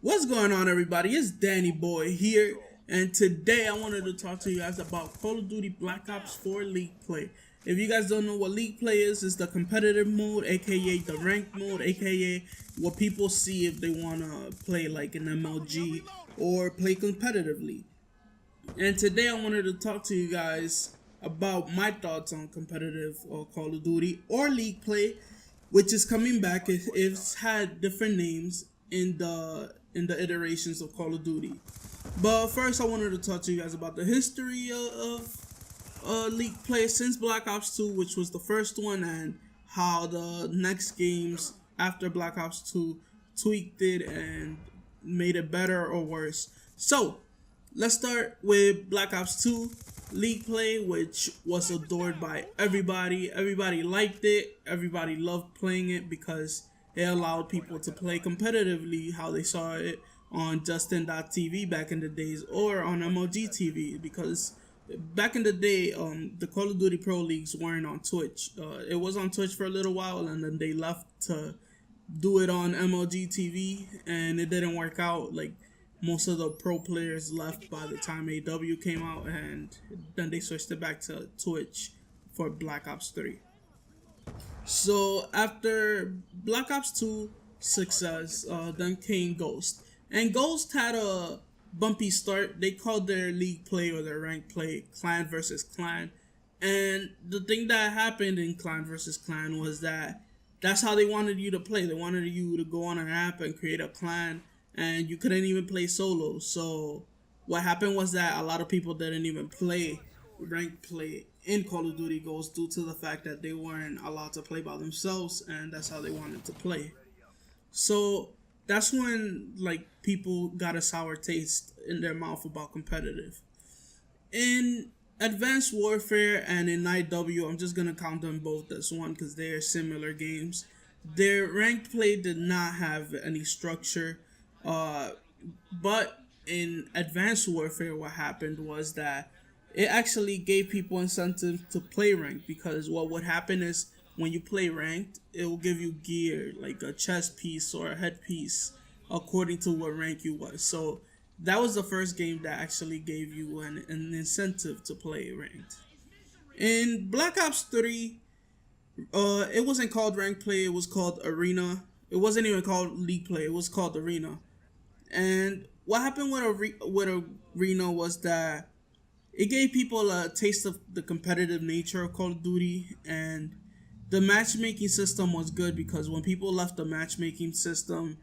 What's going on, everybody? It's Danny Boy here, and today I wanted to talk to you guys about Call of Duty Black Ops 4 League Play. If you guys don't know what League Play is, it's the competitive mode, aka the ranked mode, aka what people see if they want to play like an MLG or play competitively. And today I wanted to talk to you guys about my thoughts on competitive Call of Duty or League Play, which is coming back. It's had different names in the iterations of Call of Duty. But first, I wanted to talk to you guys about the history of League Play since Black Ops 2, which was the first one, and how the next games after Black Ops 2 tweaked it and made it better or worse. So, let's start with Black Ops 2 League Play, which was adored by everybody. Everybody liked it. Everybody loved playing it because it allowed people to play competitively how they saw it on Justin.tv back in the days, or on MLG TV, because back in the day, the Call of Duty Pro Leagues weren't on Twitch. It was on Twitch for a little while, and then they left to do it on MLG TV, and it didn't work out. Like, most of the pro players left by the time AW came out, and then they switched it back to Twitch for Black Ops 3. So after Black Ops 2 success, then came Ghost. And Ghost had a bumpy start. They called their league play or their ranked play clan versus clan. And the thing that happened in clan versus clan was that that's how they wanted you to play. They wanted you to go on an app and create a clan, and you couldn't even play solo. So what happened was that a lot of people didn't even play ranked play in Call of Duty Ghost due to the fact that they weren't allowed to play by themselves, and that's how they wanted to play. So that's when like people got a sour taste in their mouth about competitive. In Advanced Warfare and in IW, I'm just gonna count them both as one because they're similar games. Their ranked play did not have any structure, but in Advanced Warfare, what happened was that it actually gave people incentive to play ranked, because what would happen is when you play ranked, it will give you gear like a chest piece or a headpiece according to what rank you was. So that was the first game that actually gave you an incentive to play ranked. In Black Ops 3, it wasn't called ranked play, it was called arena. It wasn't even called league play, it was called arena. And what happened with arena was that it gave people a taste of the competitive nature of Call of Duty, and the matchmaking system was good because when people left the matchmaking system,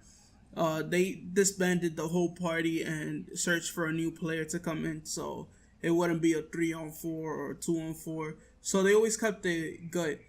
they disbanded the whole party and searched for a new player to come in, so it wouldn't be a 3-on-4 or 2-on-4. So they always kept it good.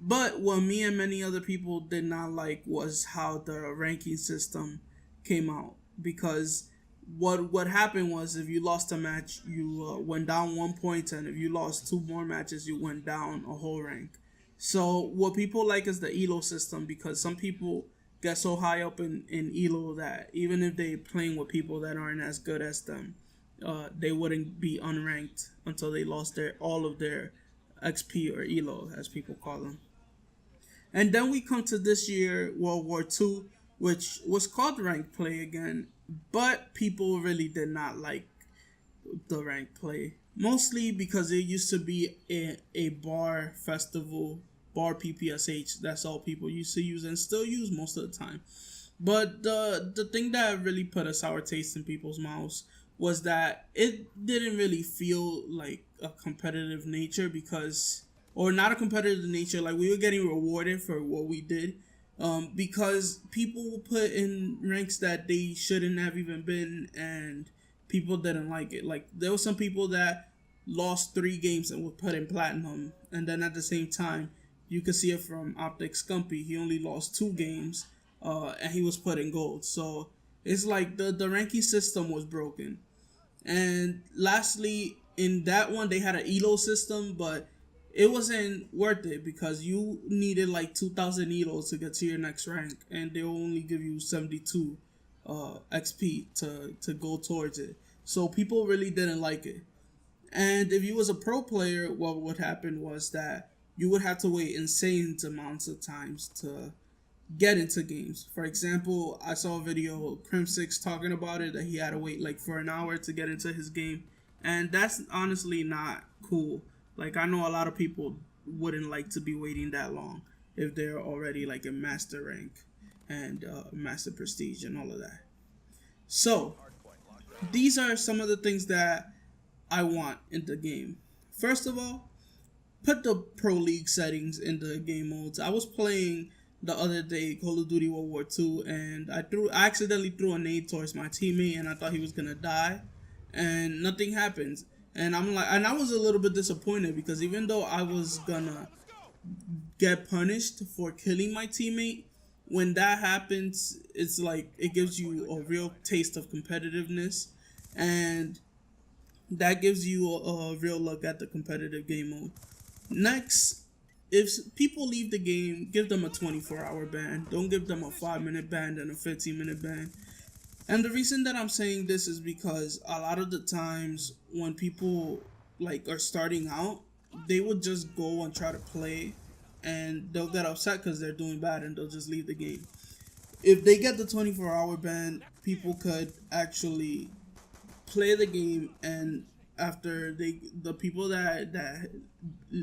But what me and many other people did not like was how the ranking system came out, because what happened was if you lost a match, you went down 1 point, and if you lost 2 more matches, you went down a whole rank. So what people like is the elo system, because some people get so high up in elo that even if they playing with people that aren't as good as them, they wouldn't be unranked until they lost all of their XP or elo, as people call them. And then we come to this year, World War II, which was called ranked play again, but people really did not like the ranked play, mostly because it used to be a bar festival, bar PPSH. That's all people used to use and still use most of the time. But the thing that really put a sour taste in people's mouths was that it didn't really feel like a competitive nature, or not a competitive nature, like we were getting rewarded for what we did, because people put in ranks that they shouldn't have even been, and people didn't like it. Like, there were some people that lost 3 games and were put in platinum, and then at the same time, you could see it from Optic Scumpy. He only lost 2 games, and he was put in gold. So it's like the ranking system was broken. And lastly, in that one, they had an elo system, but it wasn't worth it because you needed like 2,000 elos to get to your next rank, and they'll only give you 72 XP to go towards it. So people really didn't like it. And if you was a pro player, what would happen was that you would have to wait insane amounts of times get into games. For example, I saw a video Crim6 talking about it, that he had to wait like for an hour to get into his game, and that's honestly not cool. Like, I know a lot of people wouldn't like to be waiting that long if they're already like in master rank and master prestige and all of that. So these are some of the things that I want in the game. First of all, put the Pro League settings in the game modes. I was playing the other day Call of Duty World War II, and I accidentally threw a nade towards my teammate, and I thought he was gonna die, and nothing happens. And I was a little bit disappointed, because even though I was gonna get punished for killing my teammate, when that happens, it's like it gives you a real taste of competitiveness, and that gives you a real look at the competitive game mode. Next, if people leave the game, give them a 24-hour ban. Don't give them a 5-minute ban and a 15-minute ban. And the reason that I'm saying this is because a lot of the times when people like are starting out, they would just go and try to play, and they'll get upset because they're doing bad, and they'll just leave the game. If they get the 24-hour ban, people could actually play the game, and after the people that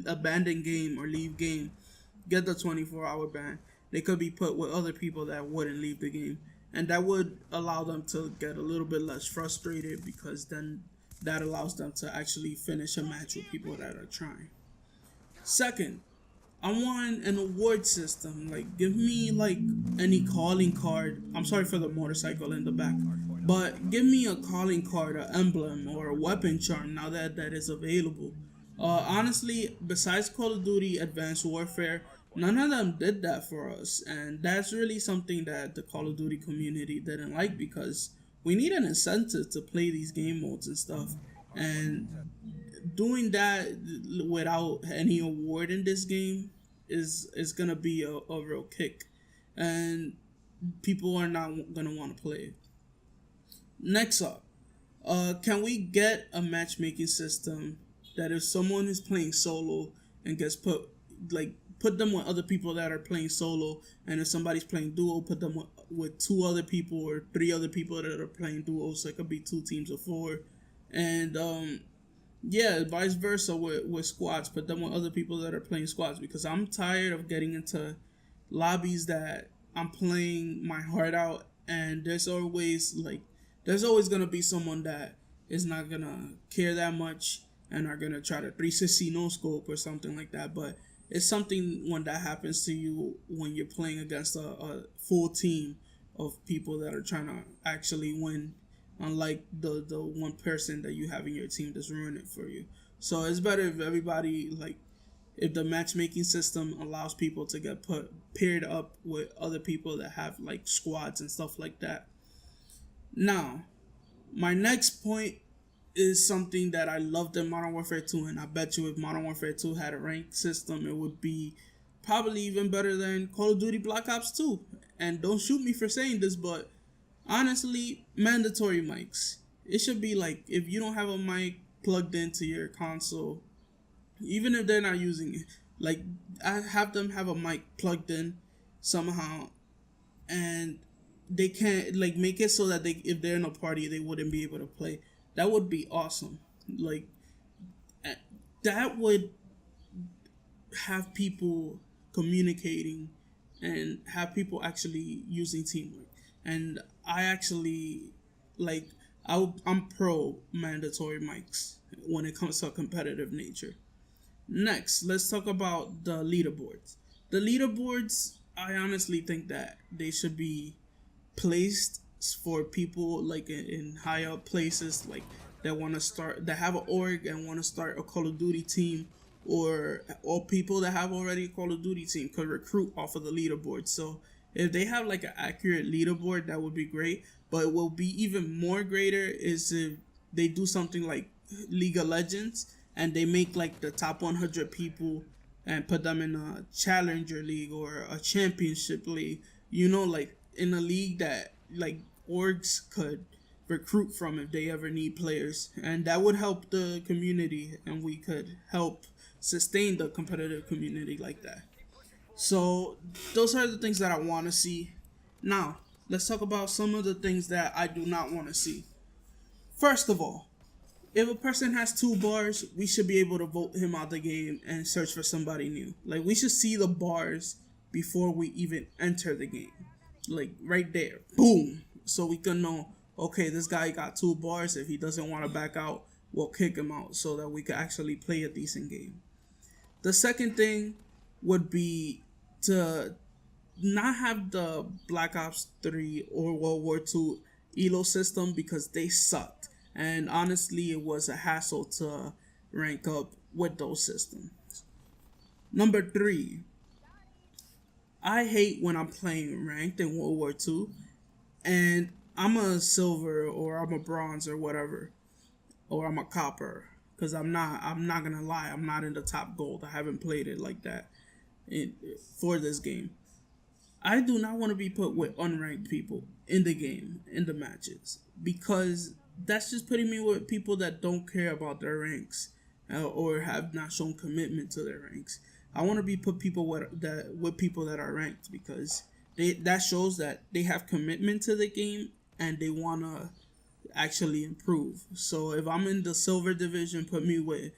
abandon game or leave game get the 24-hour ban, they could be put with other people that wouldn't leave the game, and that would allow them to get a little bit less frustrated, because then that allows them to actually finish a match with people that are trying. Second, I want an award system. Like, give me like any calling card. I'm sorry for the motorcycle in the back, but give me a calling card, an emblem, or a weapon charm now that that is available. Honestly, besides Call of Duty Advanced Warfare, none of them did that for us, and that's really something that the Call of Duty community didn't like, because we need an incentive to play these game modes and stuff, and doing that without any award in this game is gonna be a real kick, and people are not gonna want to play it. Next up, can we get a matchmaking system that if someone is playing solo and gets put them with other people that are playing solo, and if somebody's playing duo, put them with two other people or three other people that are playing duo, so it could be two teams of four, and yeah, vice versa with squads. Put them with other people that are playing squads, because I'm tired of getting into lobbies that I'm playing my heart out, and there's always gonna be someone that is not gonna care that much and are gonna try to 360 no scope or something like that. But it's something when that happens to you when you're playing against a full team of people that are trying to actually win, unlike the one person that you have in your team that's ruining it for you. So it's better if everybody, like, if the matchmaking system allows people to get paired up with other people that have like squads and stuff like that. Now, my next point is something that I loved in Modern Warfare 2, and I bet you if Modern Warfare 2 had a ranked system, it would be probably even better than Call of Duty Black Ops 2. And don't shoot me for saying this, but honestly, mandatory mics. It should be like, if you don't have a mic plugged into your console, even if they're not using it, like, I have them have a mic plugged in somehow, and they can't, like, make it so that they, if they're in a party, they wouldn't be able to play. That would be awesome. Like, that would have people communicating and have people actually using teamwork. And I actually, like, I'm pro mandatory mics when it comes to a competitive nature. Next, let's talk about the leaderboards. The leaderboards, I honestly think that they should be placed for people like in high up places, like that want to start, that have an org and want to start a Call of Duty team, or people that have already a Call of Duty team could recruit off of the leaderboard. So if they have like an accurate leaderboard, that would be great. But it will be even more greater is if they do something like League of Legends, and they make like the top 100 people and put them in a challenger league or a championship league, like in a league that like orgs could recruit from if they ever need players, and that would help the community, and we could help sustain the competitive community like that. So those are the things that I want to see. Now, let's talk about some of the things that I do not want to see. First of all, if a person has 2 bars, we should be able to vote him out the game and search for somebody new. Like, we should see the bars before we even enter the game. Like, right there. Boom. So we can know, okay, this guy got 2 bars. If he doesn't want to back out, we'll kick him out so that we can actually play a decent game. The second thing would be to not have the Black Ops 3 or World War II elo system because they sucked. And honestly, it was a hassle to rank up with those systems. Number 3, I hate when I'm playing ranked in World War II and I'm a silver or I'm a bronze or whatever, or I'm a copper. Because I'm not gonna lie, I'm not in the top gold. I haven't played it like that for this game. I do not want to be put with unranked people in the game, in the matches, because that's just putting me with people that don't care about their ranks or have not shown commitment to their ranks. I want to be put people with people that are ranked because that shows that they have commitment to the game and they want to actually improve. So if I'm in the silver division, put me with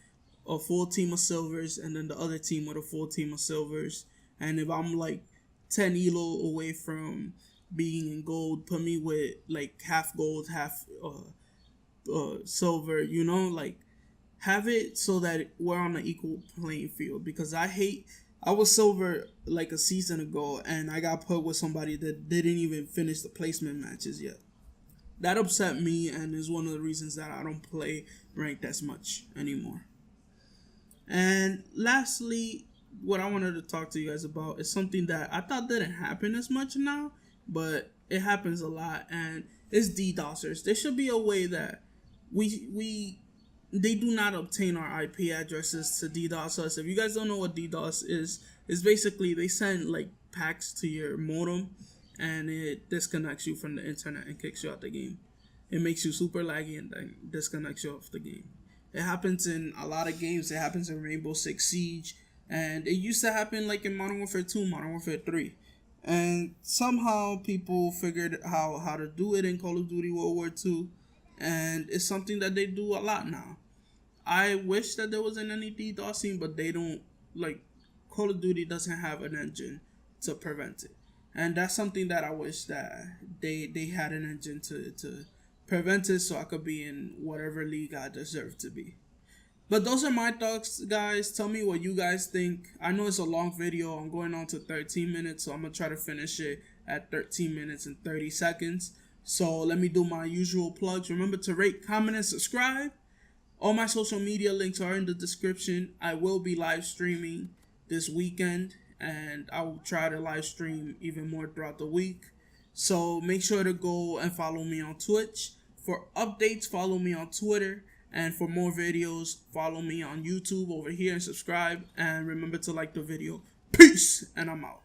a full team of silvers and then the other team with a full team of silvers. And if I'm like 10 elo away from being in gold, put me with like half gold, half silver, like have it so that we're on an equal playing field. Because I was silver like a season ago and I got put with somebody that didn't even finish the placement matches yet. That upset me and is one of the reasons that I don't play ranked as much anymore. And lastly, what I wanted to talk to you guys about is something that I thought didn't happen as much now, but it happens a lot, and it's DDoSers. There should be a way that they do not obtain our IP addresses to DDoS us. If you guys don't know what DDoS is, it's basically they send like packs to your modem and it disconnects you from the internet and kicks you out the game. It makes you super laggy and then disconnects you off the game. It happens in a lot of games. It happens in Rainbow Six Siege, and it used to happen like in Modern Warfare 2, Modern Warfare 3. And somehow people figured how to do it in Call of Duty World War 2, and it's something that they do a lot now. I wish that there wasn't any DDoSing, but they don't, like, Call of Duty doesn't have an engine to prevent it. And that's something that I wish that they had an engine to prevent it so I could be in whatever league I deserve to be. But those are my thoughts, guys. Tell me what you guys think. I know it's a long video. I'm going on to 13 minutes, so I'm going to try to finish it at 13 minutes and 30 seconds. So let me do my usual plugs. Remember to rate, comment, and subscribe. All my social media links are in the description. I will be live streaming this weekend, and I will try to live stream even more throughout the week. So make sure to go and follow me on Twitch. For updates, follow me on Twitter. And for more videos, follow me on YouTube over here and subscribe. And remember to like the video. Peace! And I'm out.